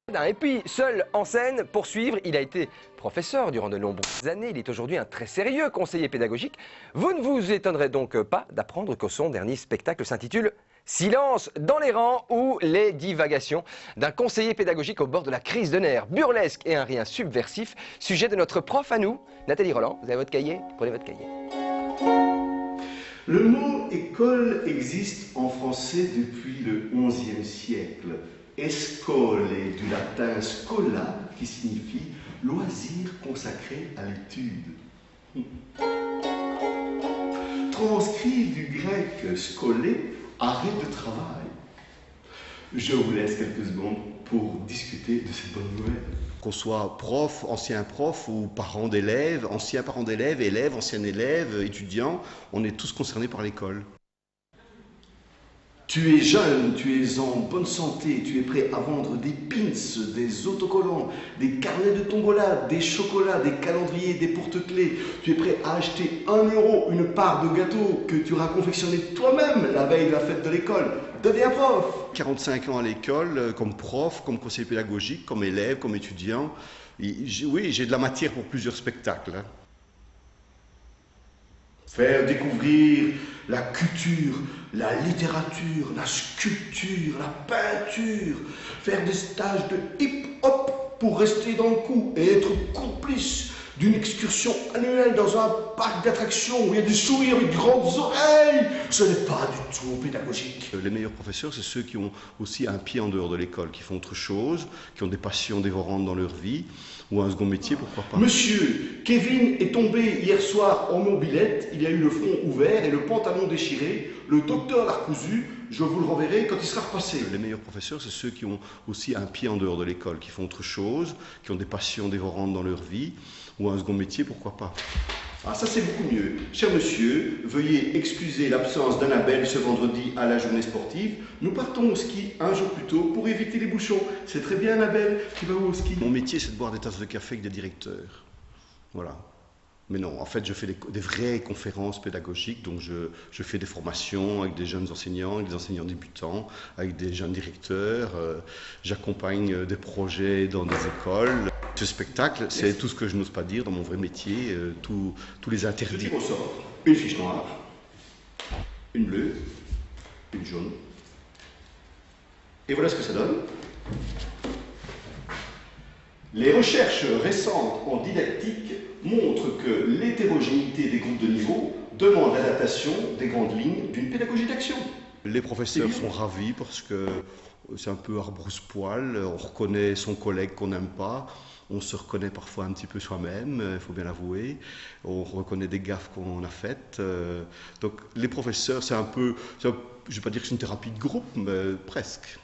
Et puis, seul en scène, pour suivre, il a été professeur durant de nombreuses années. Il est aujourd'hui un très sérieux conseiller pédagogique. Vous ne vous étonnerez donc pas d'apprendre que son dernier spectacle s'intitule « Silence dans les rangs » ou « Les divagations d'un conseiller pédagogique au bord de la crise de nerfs, burlesque et un rien subversif », sujet de notre prof à nous, Nathalie Roland. Vous avez votre cahier? Prenez votre cahier. Le mot école existe en français depuis le XIe siècle. Escole est du latin scola, qui signifie loisir consacré à l'étude. Transcrit du grec scolé, arrêt de travail. Je vous laisse quelques secondes pour discuter de cette bonne nouvelle. Qu'on soit prof, ancien prof ou parent d'élèves, ancien parent d'élèves, élève, ancien élève, étudiant, on est tous concernés par l'école. Tu es jeune, tu es en bonne santé, tu es prêt à vendre des pins, des autocollants, des carnets de tombola, des chocolats, des calendriers, des porte-clés. Tu es prêt à acheter 1 € une part de gâteau que tu auras confectionné toi-même la veille de la fête de l'école. Deviens prof. 45 ans à l'école, comme prof, comme conseiller pédagogique, comme élève, comme étudiant. Oui, j'ai de la matière pour plusieurs spectacles. Faire découvrir la culture, la littérature, la sculpture, la peinture. Faire des stages de hip-hop pour rester dans le coup et être complice d'une excursion annuelle dans un parc d'attractions où il y a des souris avec grandes oreilles. Ce n'est pas du tout pédagogique. Les meilleurs professeurs, c'est ceux qui ont aussi un pied en dehors de l'école, qui font autre chose, qui ont des passions dévorantes dans leur vie, ou un second métier, pourquoi pas. Monsieur, Kevin est tombé hier soir en mobilette, il y a eu le front ouvert et le pantalon déchiré. Le docteur l'a recousu, je vous le renverrai quand il sera repassé. Les meilleurs professeurs, c'est ceux qui ont aussi un pied en dehors de l'école, qui font autre chose, qui ont des passions dévorantes dans leur vie, ou un second métier, pourquoi pas. Ah, ça c'est beaucoup mieux. Cher monsieur, veuillez excuser l'absence d'Annabelle ce vendredi à la journée sportive. Nous partons au ski un jour plus tôt pour éviter les bouchons. C'est très bien Annabelle, tu vas où au ski? Mon métier, c'est de boire des tasses de café avec des directeurs. Voilà. Mais non, en fait, je fais des vraies conférences pédagogiques, donc je fais des formations avec des jeunes enseignants, avec des enseignants débutants, avec des jeunes directeurs, j'accompagne des projets dans des écoles. Ce spectacle, c'est tout ce que je n'ose pas dire dans mon vrai métier, tous les interdits. Je tire au sort une fiche noire, une bleue, une jaune, et voilà ce que ça donne. Les recherches récentes en didactique montrent que l'hétérogénéité des groupes de niveau demande l'adaptation des grandes lignes d'une pédagogie d'action. Les professeurs sont ravis parce que c'est un peu arbrousse-poil, on reconnaît son collègue qu'on n'aime pas, on se reconnaît parfois un petit peu soi-même, il faut bien l'avouer, on reconnaît des gaffes qu'on a faites. Donc les professeurs, c'est un peu, je ne vais pas dire que c'est une thérapie de groupe, mais presque.